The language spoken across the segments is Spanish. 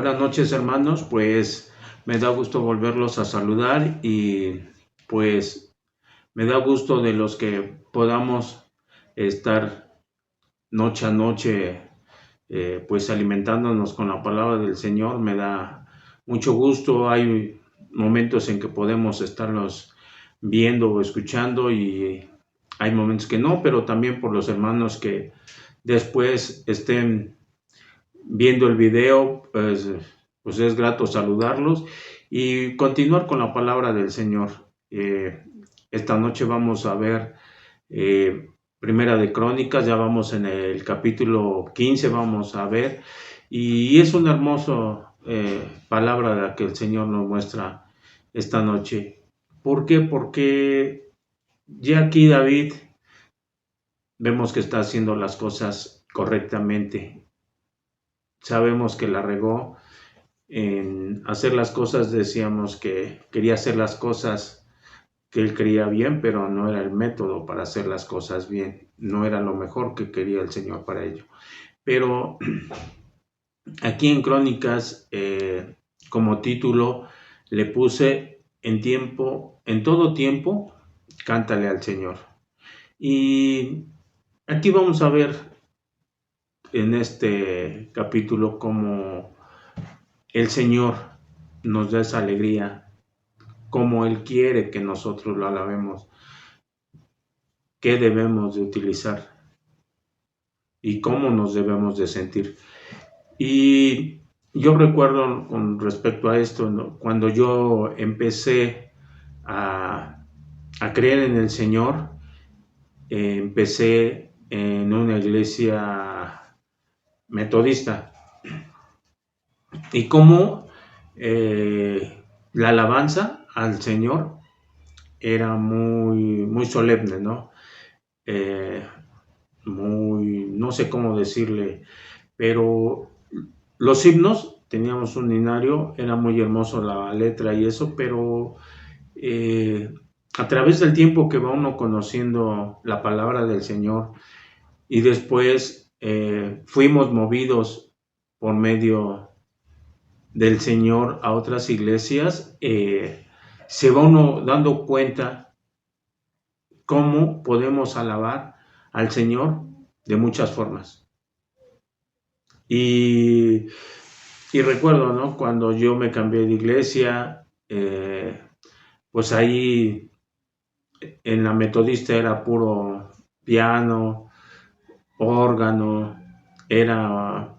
Buenas noches, hermanos. Pues me da gusto volverlos a saludar y pues me da gusto de los que podamos estar noche a noche pues alimentándonos con la palabra del Señor. Me da mucho gusto. Hay momentos en que podemos estarlos viendo o escuchando y hay momentos que no, pero también por los hermanos que después estén viendo el video, pues es grato saludarlos y continuar con la palabra del Señor. Esta noche vamos a ver Primera de Crónicas, ya vamos en el capítulo 15, vamos a ver, y es una hermosa palabra la que el Señor nos muestra esta noche. ¿Por qué? Porque ya aquí David vemos que está haciendo las cosas correctamente. Sabemos que la regó en hacer las cosas, decíamos que quería hacer las cosas que él creía bien, pero no era el método para hacer las cosas bien, no era lo mejor que quería el Señor para ello. Pero aquí en Crónicas, como título, le puse en todo tiempo, cántale al Señor. Y aquí vamos a ver en este capítulo cómo el Señor nos da esa alegría, como Él quiere que nosotros lo alabemos, qué debemos de utilizar y cómo nos debemos de sentir. Y yo recuerdo con respecto a esto, ¿no? Cuando yo empecé a creer en el Señor, empecé en una iglesia metodista y cómo la alabanza al Señor era muy solemne, ¿no? No sé cómo decirle, pero los himnos, teníamos un himnario, era muy hermoso la letra y eso, pero a través del tiempo que va uno conociendo la palabra del Señor y después fuimos movidos por medio del Señor a otras iglesias, se va uno dando cuenta cómo podemos alabar al Señor de muchas formas. Y recuerdo, ¿no? Cuando yo me cambié de iglesia, pues ahí en la metodista era puro piano, órgano, era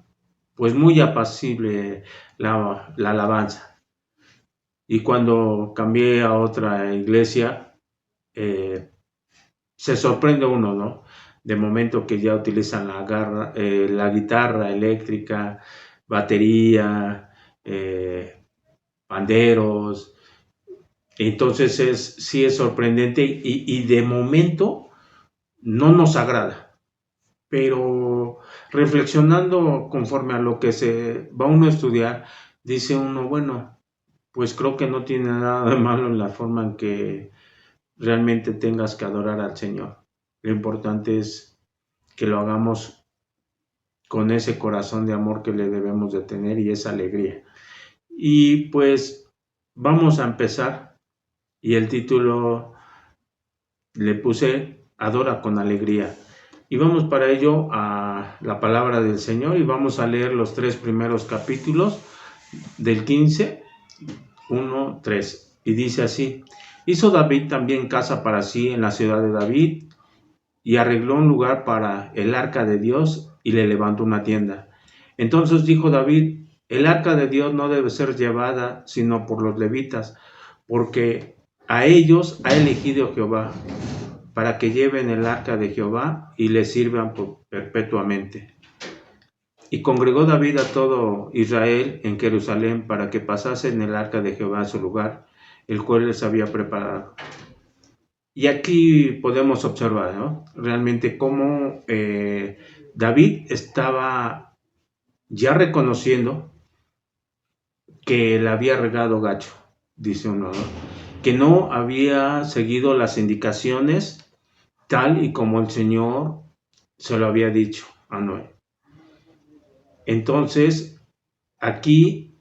pues muy apacible la alabanza. Y cuando cambié a otra iglesia, se sorprende uno, ¿no? De momento que ya utilizan la guitarra eléctrica, batería, panderos. Entonces sí es sorprendente y de momento no nos agrada. Pero reflexionando conforme a lo que se va uno a estudiar, dice uno, bueno, pues creo que no tiene nada de malo en la forma en que realmente tengas que adorar al Señor. Lo importante es que lo hagamos con ese corazón de amor que le debemos de tener y esa alegría. Y pues vamos a empezar y el título le puse Adora con alegría. Y vamos para ello a la palabra del Señor y vamos a leer los 3 primeros capítulos del 15, 1, 3. Y dice así: hizo David también casa para sí en la ciudad de David y arregló un lugar para el arca de Dios y le levantó una tienda. Entonces dijo David: el arca de Dios no debe ser llevada sino por los levitas, porque a ellos ha elegido Jehová, para que lleven el arca de Jehová y le sirvan perpetuamente. Y congregó David a todo Israel en Jerusalén para que pasasen el arca de Jehová a su lugar, el cual les había preparado. Y aquí podemos observar, ¿no? Realmente cómo David estaba ya reconociendo que le había regado gacho, dice uno, ¿no? Que no había seguido las indicaciones tal y como el Señor se lo había dicho a Noé. Entonces, aquí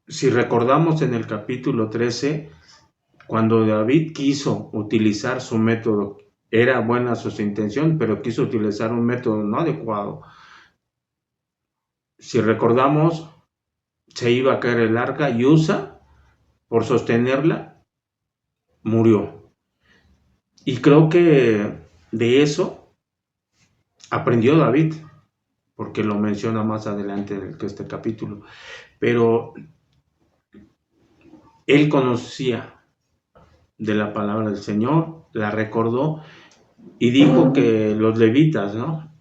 Si recordamos en el capítulo 13, cuando David quiso utilizar su método, era buena su intención, pero quiso utilizar un método no adecuado. Si recordamos, se iba a caer el arca y Usa, por sostenerla, murió. Y creo que de eso aprendió David, porque lo menciona más adelante en este capítulo. Pero él conocía de la palabra del Señor, la recordó y dijo que los levitas, ¿no?,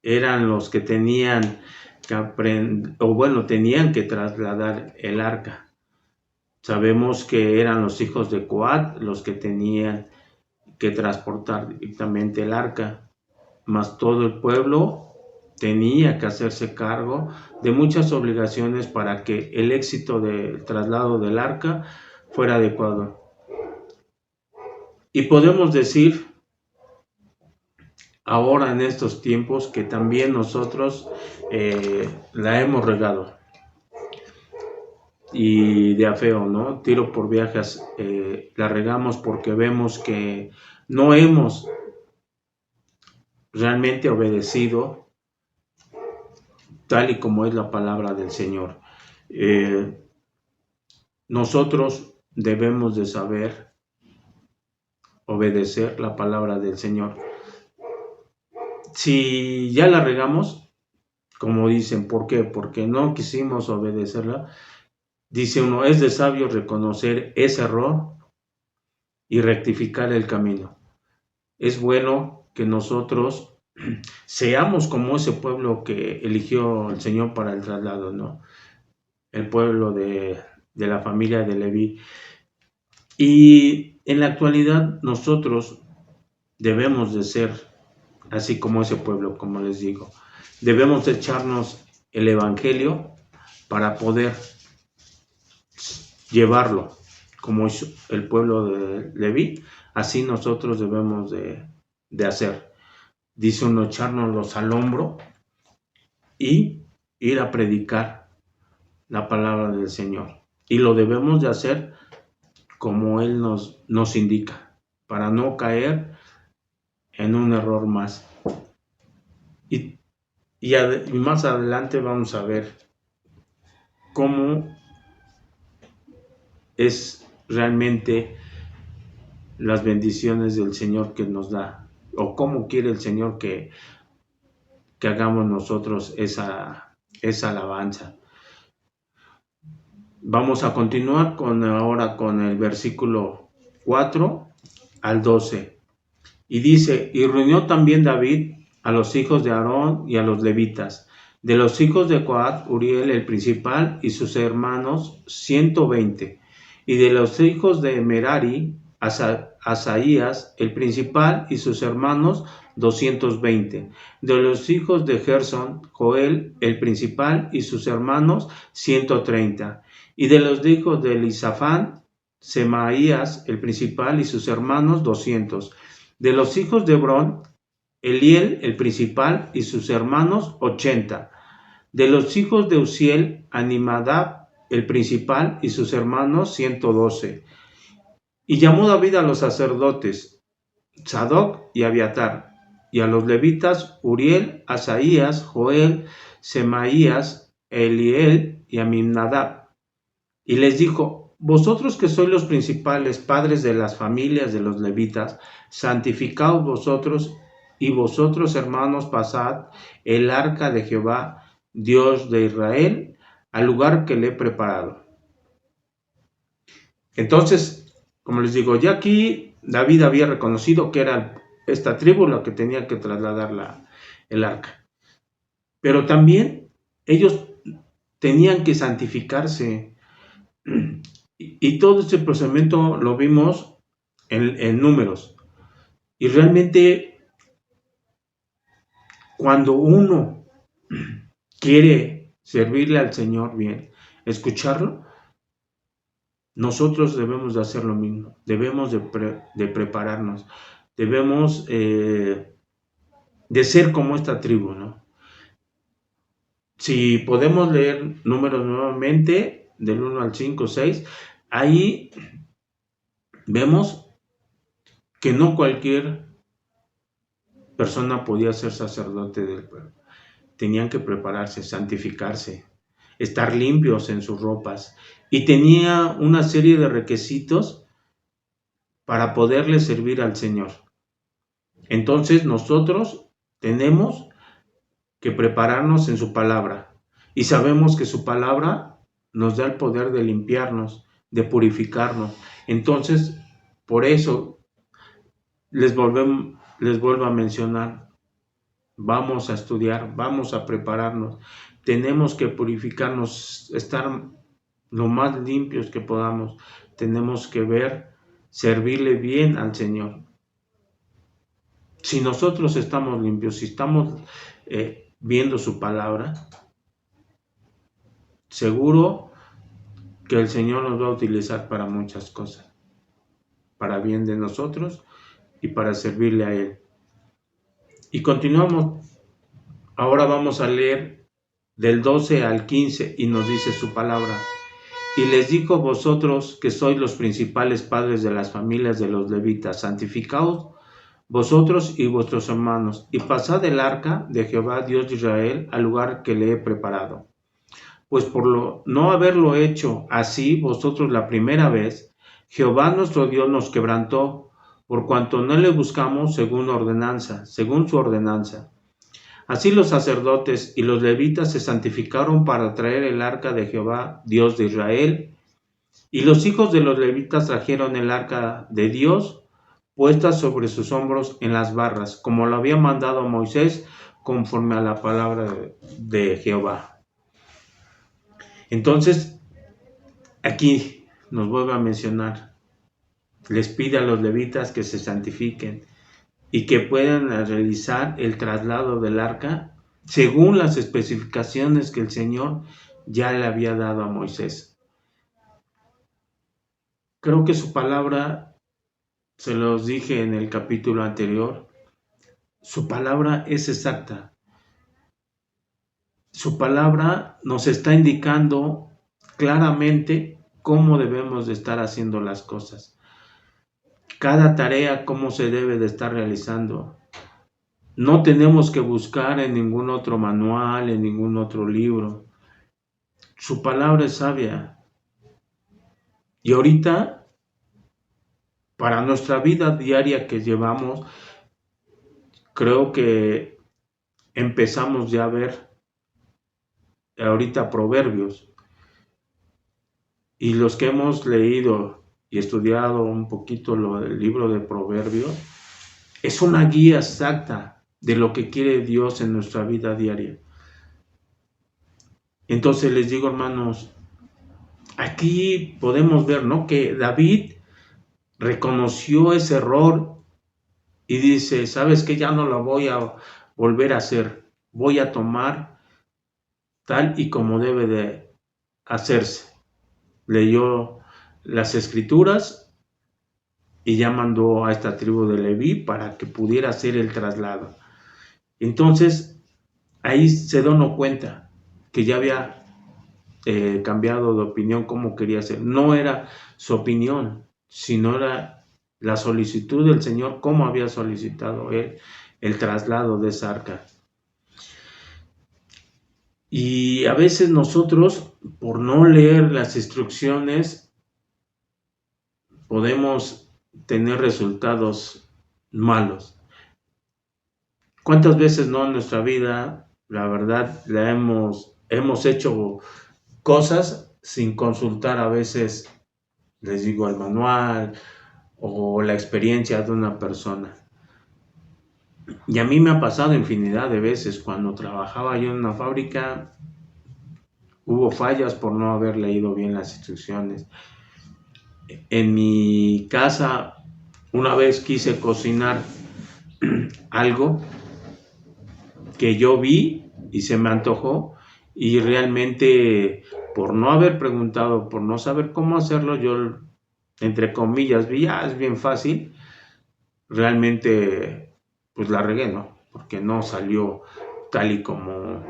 eran los que tenían que aprender, o bueno, tenían que trasladar el arca. Sabemos que eran los hijos de Coat los que tenían que transportar directamente el arca, mas todo el pueblo tenía que hacerse cargo de muchas obligaciones para que el éxito del traslado del arca fuera adecuado. Y podemos decir ahora en estos tiempos que también nosotros la hemos regado. Y de afeo, ¿no? Tiro por viajes, la regamos porque vemos que no hemos realmente obedecido tal y como es la palabra del Señor. Nosotros debemos de saber obedecer la palabra del Señor. Si ya la regamos, como dicen, ¿por qué? Porque no quisimos obedecerla. Dice uno, es de sabio reconocer ese error y rectificar el camino. Es bueno que nosotros seamos como ese pueblo que eligió el Señor para el traslado, ¿no? El pueblo de la familia de Leví. Y en la actualidad nosotros debemos de ser así como ese pueblo, como les digo. Debemos de echarnos el evangelio para poder llevarlo, como hizo el pueblo de Leví, así nosotros debemos de hacer. Dice uno, echárnoslos al hombro y ir a predicar la palabra del Señor. Y lo debemos de hacer como Él nos indica, para no caer en un error más. Y más adelante vamos a ver cómo es realmente las bendiciones del Señor que nos da, o cómo quiere el Señor que hagamos nosotros esa alabanza. Vamos a continuar ahora con el versículo 4 al 12. Y dice, y reunió también David a los hijos de Aarón y a los levitas. De los hijos de Coat, Uriel el principal y sus hermanos 120. Y de los hijos de Merari, Asaías el principal y sus hermanos 220. De los hijos de Gersón, Joel el principal y sus hermanos 130. Y de los hijos de Elisafán, Semaías el principal y sus hermanos 200. De los hijos de Hebrón, Eliel el principal y sus hermanos 80. De los hijos de Uziel, Animadab el principal y sus hermanos 112. Y llamó David a los sacerdotes, Sadoc y Abiatar, y a los levitas, Uriel, Asaías, Joel, Semaías, Eliel y Aminadab. Y les dijo, vosotros que sois los principales padres de las familias de los levitas, santificaos vosotros y vosotros, hermanos, pasad el arca de Jehová, Dios de Israel, al lugar que le he preparado. Entonces, como les digo, ya aquí David había reconocido que era esta tribu la que tenía que trasladar el arca. Pero también ellos tenían que santificarse. Y todo este procedimiento lo vimos en Números. Y realmente, cuando uno quiere servirle al Señor bien, escucharlo, nosotros debemos de hacer lo mismo. Debemos de prepararnos. Debemos de ser como esta tribu, ¿no? Si podemos leer Números nuevamente, del 1 al 5, 6, ahí vemos que no cualquier persona podía ser sacerdote del pueblo. Tenían que prepararse, santificarse, estar limpios en sus ropas, y tenía una serie de requisitos para poderle servir al Señor. Entonces nosotros tenemos que prepararnos en su palabra, y sabemos que su palabra nos da el poder de limpiarnos, de purificarnos. Entonces, por eso les vuelvo a mencionar, vamos a estudiar, vamos a prepararnos, tenemos que purificarnos, estar lo más limpios que podamos, tenemos que ver, servirle bien al Señor. Si nosotros estamos limpios, si estamos viendo su palabra, seguro que el Señor nos va a utilizar para muchas cosas, para bien de nosotros y para servirle a Él. Y continuamos. Ahora vamos a leer del 12 al 15 y nos dice su palabra. Y les dijo: vosotros que sois los principales padres de las familias de los levitas, santificaos vosotros y vuestros hermanos, y pasad el arca de Jehová Dios de Israel al lugar que le he preparado. Pues por no haberlo hecho así vosotros la primera vez, Jehová nuestro Dios nos quebrantó, por cuanto no le buscamos según su ordenanza. Así los sacerdotes y los levitas se santificaron para traer el arca de Jehová, Dios de Israel, y los hijos de los levitas trajeron el arca de Dios puesta sobre sus hombros en las barras, como lo había mandado Moisés, conforme a la palabra de Jehová. Entonces, aquí nos vuelve a mencionar, les pide a los levitas que se santifiquen y que puedan realizar el traslado del arca según las especificaciones que el Señor ya le había dado a Moisés. Creo que su palabra, se los dije en el capítulo anterior, su palabra es exacta. Su palabra nos está indicando claramente cómo debemos de estar haciendo las cosas. Cada tarea, cómo se debe de estar realizando. No tenemos que buscar en ningún otro manual, en ningún otro libro. Su palabra es sabia. Y ahorita, para nuestra vida diaria que llevamos, creo que empezamos ya a ver ahorita Proverbios. Y los que hemos leído y estudiado un poquito el libro de Proverbios, es una guía exacta de lo que quiere Dios en nuestra vida diaria. Entonces les digo, hermanos, aquí podemos ver, ¿no?, que David reconoció ese error y dice: ¿sabes qué? Ya no lo voy a volver a hacer. Voy a tomar tal y como debe de hacerse. Leyó las escrituras y ya mandó a esta tribu de Leví para que pudiera hacer el traslado. Entonces, ahí se dio cuenta que ya había cambiado de opinión, cómo quería hacer. No era su opinión, sino era la solicitud del Señor, cómo había solicitado él el traslado de esa arca. Y a veces nosotros, por no leer las instrucciones, podemos tener resultados malos. ¿Cuántas veces no en nuestra vida, la verdad, hemos hecho cosas sin consultar a veces, les digo, el manual o la experiencia de una persona? Y a mí me ha pasado infinidad de veces. Cuando trabajaba yo en una fábrica, hubo fallas por no haber leído bien las instrucciones. En mi casa, una vez quise cocinar algo que yo vi y se me antojó, y realmente por no haber preguntado, por no saber cómo hacerlo, yo, entre comillas, vi, es bien fácil. Realmente pues la regué, ¿no? Porque no salió tal y como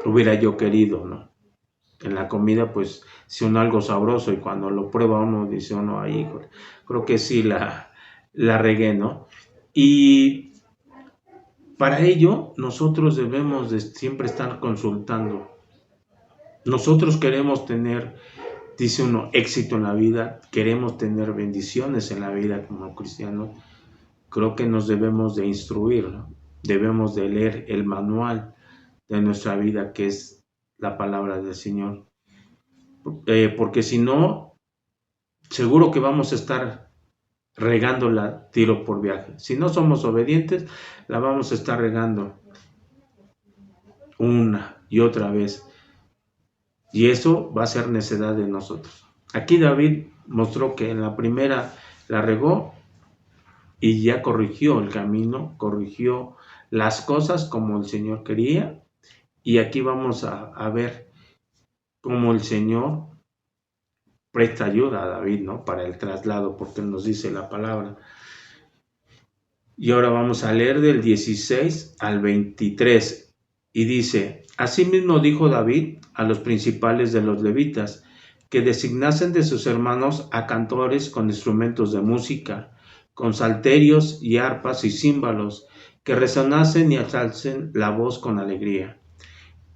hubiera yo querido, ¿no? en la comida, pues si uno algo sabroso y cuando lo prueba uno dice uno, ahí, híjole, creo que sí la regué, ¿no? Y para ello nosotros debemos de siempre estar consultando. Nosotros queremos tener, dice uno, éxito en la vida, queremos tener bendiciones en la vida como cristianos. Creo que nos debemos de instruir, ¿no? Debemos de leer el manual de nuestra vida, que es la palabra del Señor. Porque si no, seguro que vamos a estar regándola tiro por viaje. Si no somos obedientes, la vamos a estar regando una y otra vez. Y eso va a ser necedad de nosotros. Aquí David mostró que en la primera la regó y ya corrigió el camino, corrigió las cosas como el Señor quería. Y aquí vamos a ver cómo el Señor presta ayuda a David, ¿no? Para el traslado, porque nos dice la palabra. Y ahora vamos a leer del 16 al 23. Y dice, asimismo dijo David a los principales de los levitas, que designasen de sus hermanos a cantores con instrumentos de música, con salterios y arpas y címbalos, que resonasen y alzasen la voz con alegría.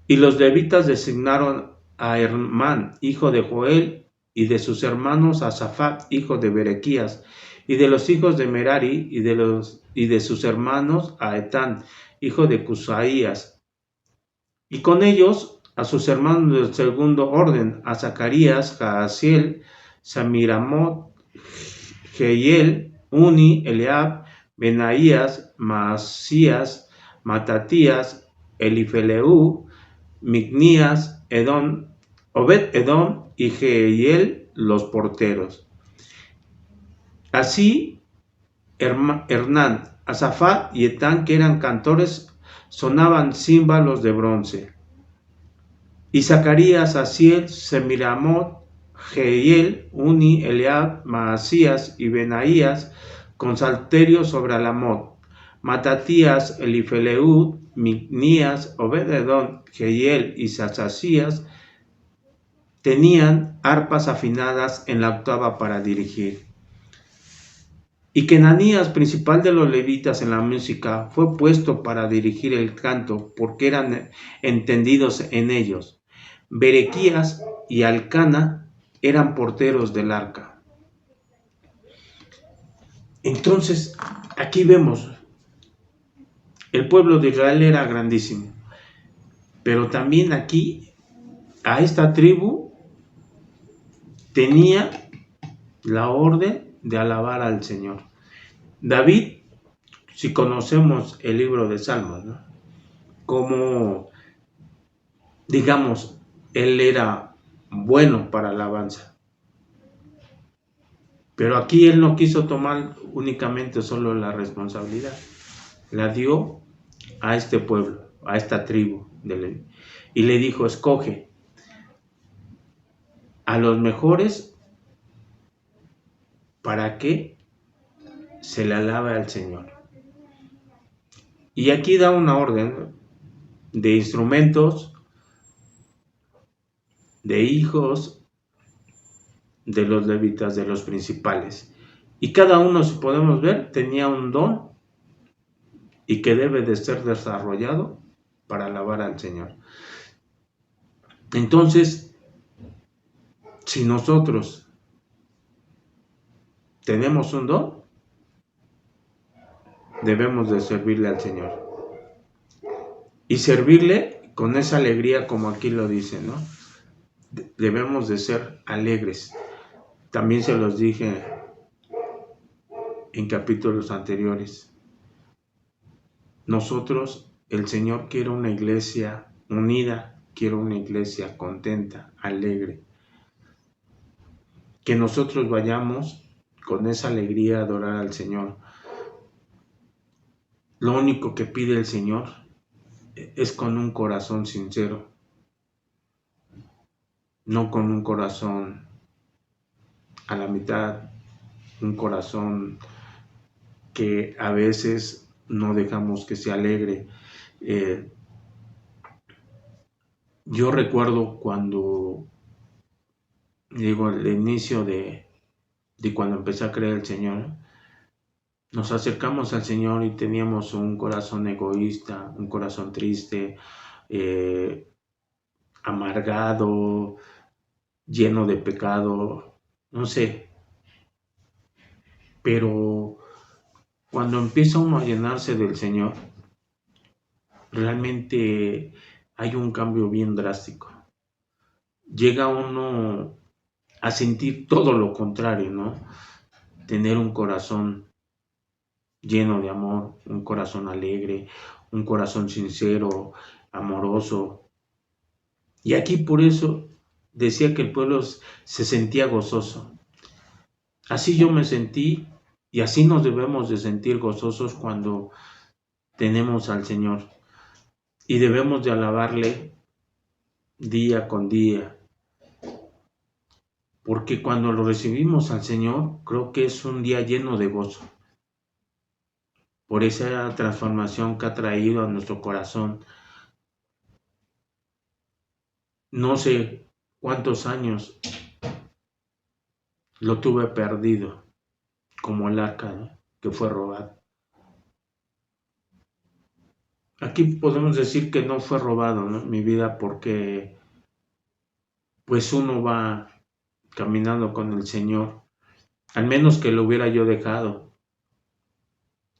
Y los levitas designaron a Hermán, hijo de Joel, y de sus hermanos a Safat, hijo de Berequías, y de los hijos de Merari, y de sus hermanos a Etán, hijo de Cusaías. Y con ellos a sus hermanos del segundo orden, a Zacarías, Jaasiel, Samiramot, Jehiel, Uni, Eliab, Benaías, Maasías, Matatías, Elifeleu, Micnías, Obed Edom y Jehiel los porteros. Así Hernán, Asafat y Etán, que eran cantores, sonaban címbalos de bronce. Y Zacarías, Asiel, Semiramot, Jehiel, Uni, Eliab, Maasías y Benaías con salterios sobre Alamot. Matatías, Elifeleud, Micnías, Obed-Edom, Jehiel y Sasasías tenían arpas afinadas en la octava para dirigir. Y Kenanías, principal de los levitas en la música, fue puesto para dirigir el canto, porque eran entendidos en ellos. Berequías y Alcana eran porteros del arca. Entonces, aquí vemos, el pueblo de Israel era grandísimo, pero también aquí, a esta tribu, tenía la orden de alabar al Señor. David, si conocemos el libro de Salmos, ¿no? Como, digamos, él era bueno para alabanza. Pero aquí él no quiso tomar únicamente solo la responsabilidad. La dio a este pueblo, a esta tribu. Y le dijo, escoge a los mejores para que se le alabe al Señor. Y aquí da una orden de instrumentos, de hijos de los levitas, de los principales. Y cada uno, si podemos ver, tenía un don y que debe de ser desarrollado para alabar al Señor. Entonces, si nosotros tenemos un don, debemos de servirle al Señor. Y servirle con esa alegría como aquí lo dice, ¿no? Debemos de ser alegres. También se los dije en capítulos anteriores. Nosotros, el Señor quiere una iglesia unida, quiere una iglesia contenta, alegre. Que nosotros vayamos con esa alegría a adorar al Señor. Lo único que pide el Señor es con un corazón sincero, no con un corazón a la mitad, un corazón que a veces no dejamos que se alegre. Yo recuerdo cuando, digo, el inicio de cuando empecé a creer el Señor, nos acercamos al Señor y teníamos un corazón egoísta, un corazón triste, eh, amargado, lleno de pecado, no sé, pero cuando empieza uno a llenarse del Señor, realmente hay un cambio bien drástico. Llega uno a sentir todo lo contrario, ¿no? Tener un corazón lleno de amor, un corazón alegre, un corazón sincero, amoroso. Y aquí por eso decía que el pueblo se sentía gozoso. Así yo me sentí y así nos debemos de sentir gozosos cuando tenemos al Señor. Y debemos de alabarle día con día, porque cuando lo recibimos al Señor, creo que es un día lleno de gozo, por esa transformación que ha traído a nuestro corazón. No sé cuántos años lo tuve perdido, como el arca, ¿no?, que fue robado. Aquí podemos decir que no fue robado, ¿no?, mi vida, porque pues uno va caminando con el Señor, al menos que lo hubiera yo dejado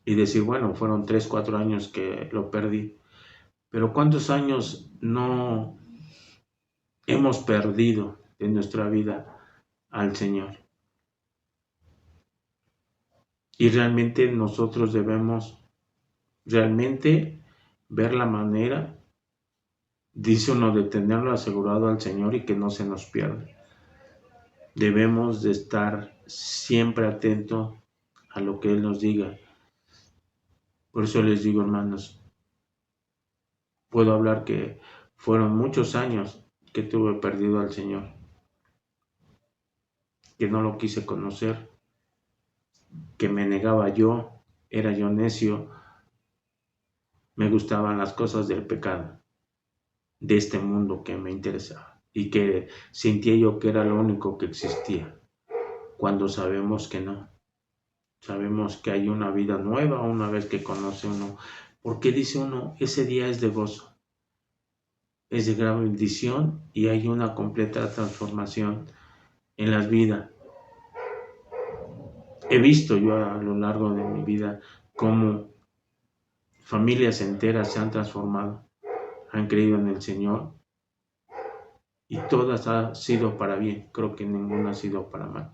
y decir, bueno, fueron 3, 4 años que lo perdí, pero ¿cuántos años no hemos perdido de nuestra vida al Señor? Y realmente nosotros debemos realmente ver la manera, dice uno, de tenerlo asegurado al Señor y que no se nos pierda. Debemos de estar siempre atentos a lo que Él nos diga. Por eso les digo, hermanos, puedo hablar que fueron muchos años que tuve perdido al Señor, que no lo quise conocer, que me negaba yo, era yo necio, me gustaban las cosas del pecado, de este mundo que me interesaba y que sentía yo que era lo único que existía, cuando sabemos que no. Sabemos que hay una vida nueva una vez que conoce uno, porque dice uno, ese día es de gozo, es de gran bendición y hay una completa transformación en las vidas. He visto yo a lo largo de mi vida cómo familias enteras se han transformado, han creído en el Señor y todas ha sido para bien, creo que ninguna ha sido para mal.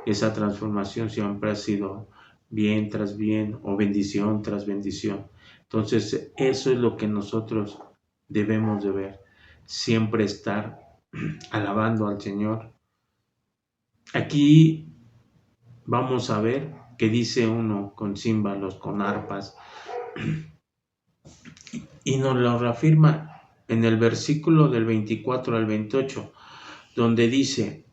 Esa transformación siempre ha sido bien tras bien o bendición tras bendición. Entonces, eso es lo que nosotros debemos de ver, siempre estar alabando al Señor. Aquí vamos a ver que dice uno con címbalos, con arpas, y nos lo reafirma en el versículo del 24 al 28, donde dice,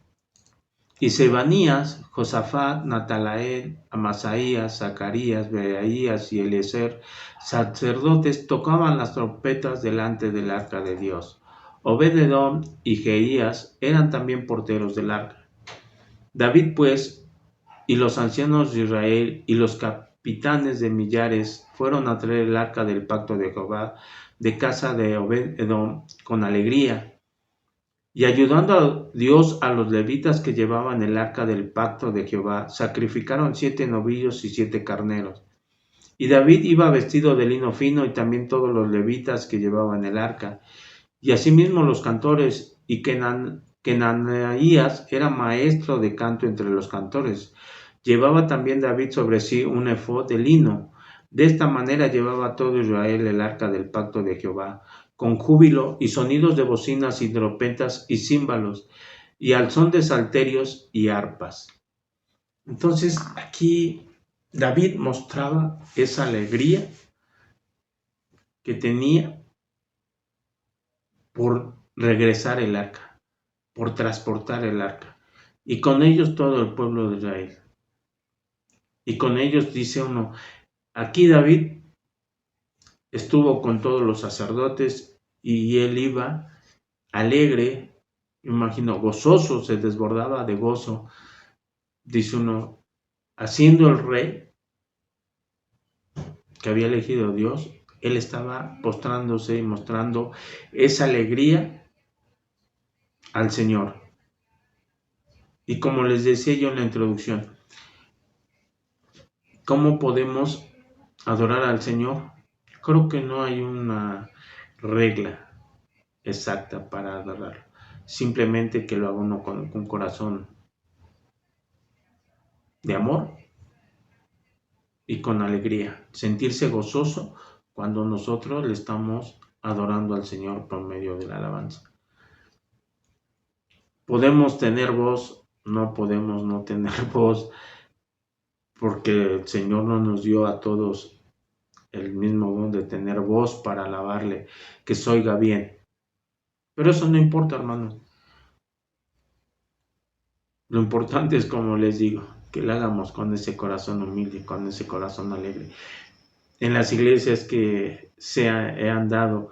y Sebanías, Josafat, Natalael, Amasaías, Zacarías, Beaías y Eliezer, sacerdotes, tocaban las trompetas delante del arca de Dios. Obed-edom y Jeías eran también porteros del arca. David, pues, y los ancianos de Israel y los capitanes de millares fueron a traer el arca del pacto de Jehová de casa de Obed-edom con alegría. Y ayudando a Dios a los levitas que llevaban el arca del pacto de Jehová, sacrificaron 7 novillos y 7 carneros. Y David iba vestido de lino fino y también todos los levitas que llevaban el arca. Y asimismo los cantores, y Kenanaías era maestro de canto entre los cantores. Llevaba también David sobre sí un efod de lino. De esta manera llevaba todo Israel el arca del pacto de Jehová, con júbilo y sonidos de bocinas y trompetas y címbalos, y al son de salterios y arpas. Entonces aquí David mostraba esa alegría que tenía por regresar el arca, por transportar el arca, y con ellos todo el pueblo de Israel. Y con ellos dice uno, aquí David estuvo con todos los sacerdotes y él iba alegre, imagino, gozoso, se desbordaba de gozo, dice uno, haciendo el rey que había elegido Dios, él estaba postrándose y mostrando esa alegría al Señor. Y como les decía yo en la introducción, ¿cómo podemos adorar al Señor? Creo que no hay una regla exacta para adorarlo. Simplemente que lo haga uno con un corazón de amor y con alegría. Sentirse gozoso cuando nosotros le estamos adorando al Señor por medio de la alabanza. Podemos tener voz, no podemos no tener voz, porque el Señor no nos dio a todos el mismo don de tener voz para alabarle, que se oiga bien. Pero eso no importa, hermano. Lo importante es, como les digo, que lo hagamos con ese corazón humilde, con ese corazón alegre. En las iglesias que he andado,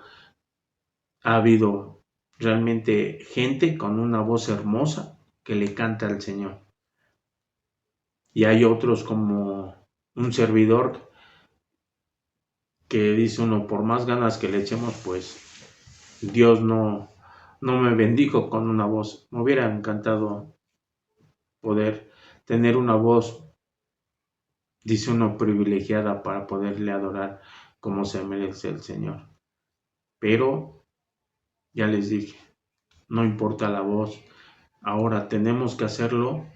ha habido realmente gente con una voz hermosa que le canta al Señor. Y hay otros como un servidor que dice uno, por más ganas que le echemos, pues Dios no me bendijo con una voz. Me hubiera encantado poder tener una voz, dice uno, privilegiada para poderle adorar como se merece el Señor. Pero, ya les dije, no importa la voz. Ahora tenemos que hacerlo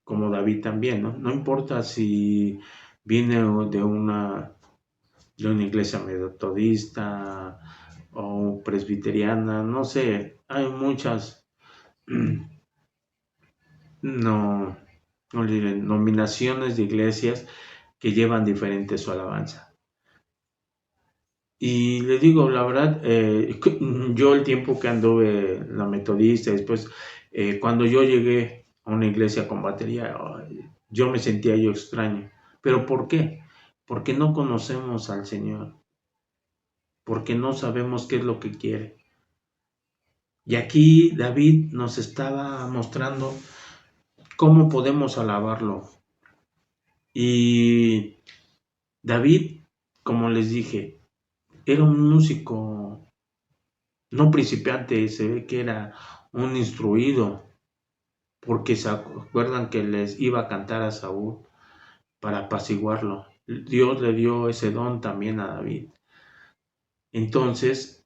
como David también, ¿no? No importa si viene de una iglesia metodista o presbiteriana, no sé, hay muchas no, no diré, nominaciones de iglesias que llevan diferente su alabanza. Y le digo, la verdad, yo el tiempo que anduve en la metodista, después, cuando yo llegué a una iglesia con batería, yo me sentía yo extraño. ¿Pero por qué? Porque no conocemos al Señor, porque no sabemos qué es lo que quiere. Y aquí David nos estaba mostrando cómo podemos alabarlo. Y David, como les dije, era un músico no principiante, se ve que era un instruido, porque se acuerdan que les iba a cantar a Saúl para apaciguarlo. Dios le dio ese don también a David. Entonces,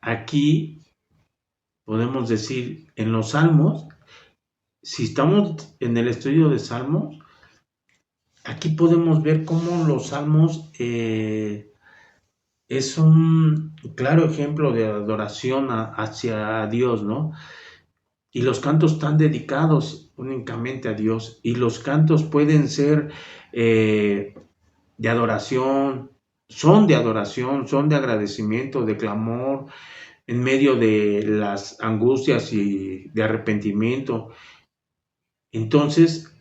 aquí podemos decir, en los salmos, si estamos en el estudio de salmos, aquí podemos ver cómo los salmos es un claro ejemplo de adoración hacia Dios, ¿no? Y los cantos están dedicados únicamente a Dios. Y los cantos pueden ser de adoración, son de agradecimiento, de clamor, en medio de las angustias y de arrepentimiento. Entonces,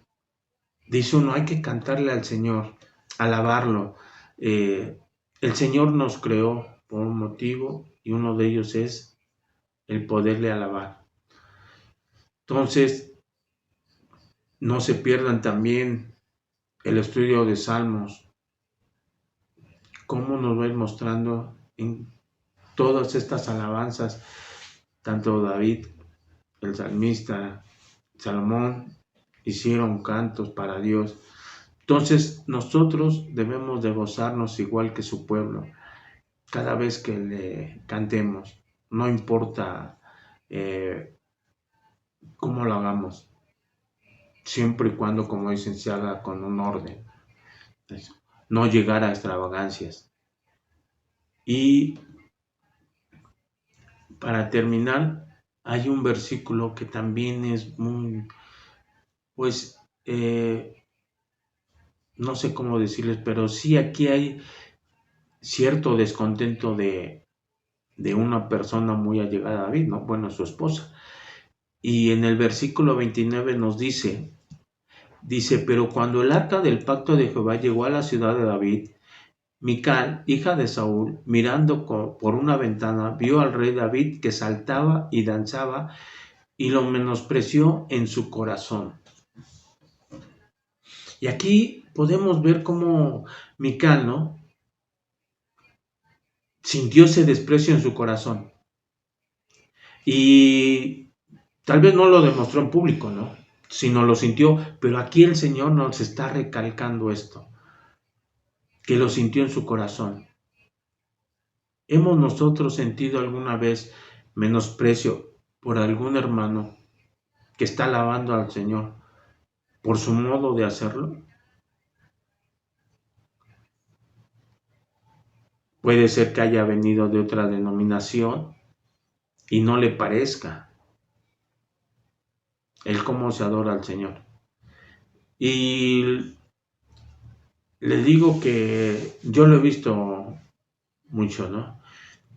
dice uno, hay que cantarle al Señor, alabarlo. El Señor nos creó por un motivo y uno de ellos es el poderle alabar. Entonces, no se pierdan también el estudio de Salmos, cómo nos va a ir mostrando en todas estas alabanzas, tanto David, el salmista, Salomón, hicieron cantos para Dios. Entonces, nosotros debemos de gozarnos igual que su pueblo, cada vez que le cantemos, no importa cómo lo hagamos, siempre y cuando, como dicen, se haga con un orden, no llegar a extravagancias. Y para terminar, hay un versículo que también es muy, pues, no sé cómo decirles, pero sí aquí hay cierto descontento de una persona muy allegada a David, ¿no? Bueno, su esposa. Y en el versículo 29 nos dice, pero cuando el arca del pacto de Jehová llegó a la ciudad de David, Mical, hija de Saúl, mirando por una ventana, vio al rey David que saltaba y danzaba y lo menospreció en su corazón. Y aquí podemos ver cómo Mical, ¿no?, sintió ese desprecio en su corazón. Y tal vez no lo demostró en público, ¿no?, sino lo sintió. Pero aquí el Señor nos está recalcando esto, que lo sintió en su corazón. ¿Hemos nosotros sentido alguna vez menosprecio por algún hermano que está alabando al Señor por su modo de hacerlo? Puede ser que haya venido de otra denominación y no le parezca el cómo se adora al Señor. Y les digo que yo lo he visto mucho, ¿no?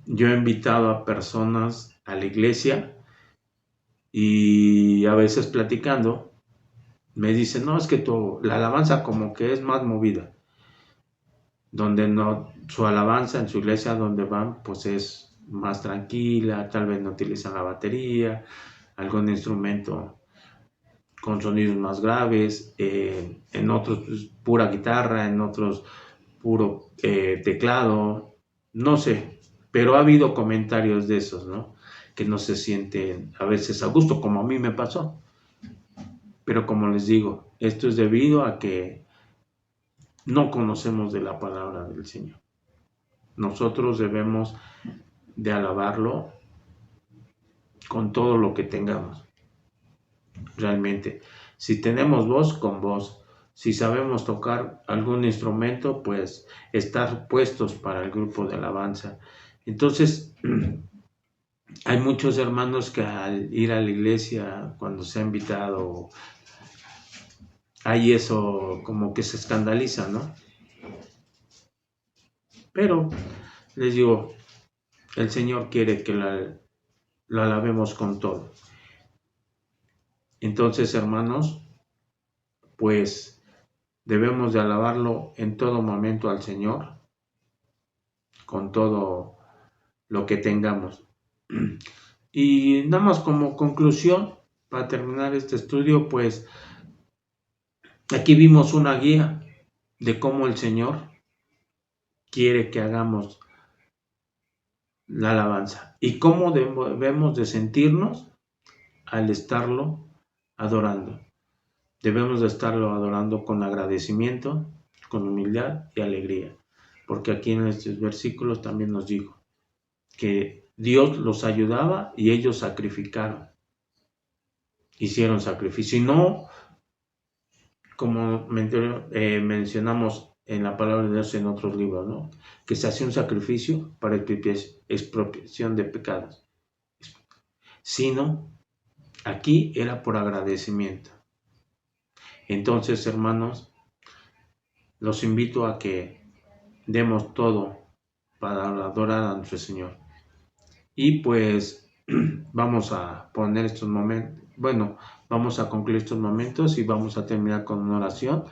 Yo he invitado a personas a la iglesia y a veces platicando me dicen, no, es que la alabanza como que es más movida, donde no, su alabanza en su iglesia donde van pues es más tranquila, tal vez no utilizan la batería, algún instrumento con sonidos más graves, en otros pues, pura guitarra, en otros puro teclado, no sé, pero ha habido comentarios de esos, ¿no?, que no se sienten a veces a gusto, como a mí me pasó. Pero como les digo, esto es debido a que no conocemos de la palabra del Señor. Nosotros debemos de alabarlo con todo lo que tengamos. Realmente, si tenemos voz, con voz. Si sabemos tocar algún instrumento, pues estar puestos para el grupo de alabanza. Entonces, hay muchos hermanos que al ir a la iglesia, cuando se ha invitado, hay eso como que se escandaliza, ¿no? Pero les digo, el Señor quiere que lo alabemos con todo. Entonces, hermanos, pues debemos de alabarlo en todo momento al Señor, con todo lo que tengamos. Y nada más como conclusión, para terminar este estudio, pues aquí vimos una guía de cómo el Señor quiere que hagamos la alabanza y cómo debemos de sentirnos al estarlo adorando. Debemos de estarlo adorando con agradecimiento, con humildad y alegría, porque aquí en estos versículos también nos dijo que Dios los ayudaba y ellos sacrificaron, hicieron sacrificio. Y no, como mencionamos en la palabra de Dios en otros libros, ¿no?, que se hacía un sacrificio para expiación de pecados, sino aquí era por agradecimiento. Entonces, hermanos, los invito a que demos todo para adorar a nuestro Señor. Y pues vamos a poner estos momentos, vamos a concluir estos momentos y vamos a terminar con una oración.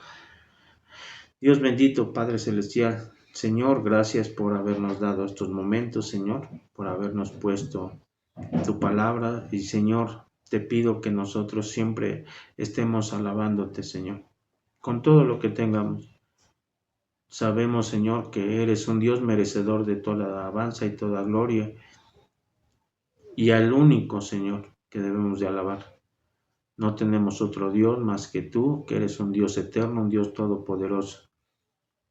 Dios bendito, Padre Celestial, Señor, gracias por habernos dado estos momentos, Señor, por habernos puesto tu palabra. Y Señor, te pido que nosotros siempre estemos alabándote, Señor, con todo lo que tengamos. Sabemos, Señor, que eres un Dios merecedor de toda alabanza y toda gloria, y al único, Señor, que debemos de alabar. No tenemos otro Dios más que tú, que eres un Dios eterno, un Dios todopoderoso.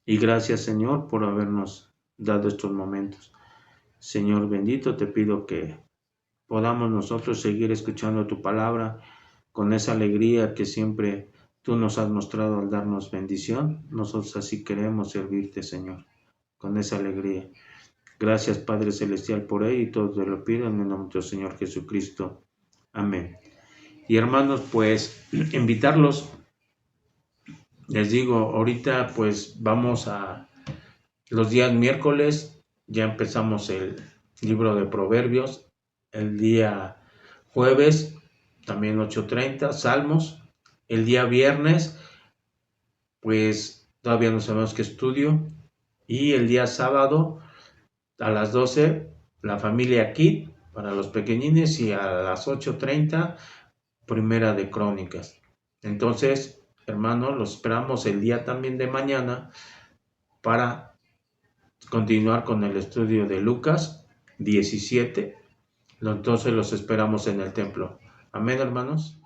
Y gracias, Señor, por habernos dado estos momentos. Señor bendito, te pido que podamos nosotros seguir escuchando tu palabra con esa alegría que siempre tú nos has mostrado al darnos bendición. Nosotros así queremos servirte, Señor, con esa alegría. Gracias, Padre Celestial, por ello, y todo te lo pido en el nombre del Señor Jesucristo. Amén. Y hermanos, pues invitarlos, les digo, ahorita pues vamos a los días miércoles, ya empezamos el libro de Proverbios, el día jueves también 8:30, Salmos, el día viernes pues todavía no sabemos qué estudio, Y el día sábado a las 12, la familia Kid para los pequeñines, y a las 8:30 Primera de Crónicas. Entonces, hermanos, los esperamos el día también de mañana para continuar con el estudio de Lucas 17. Entonces los esperamos en el templo. Amén, hermanos.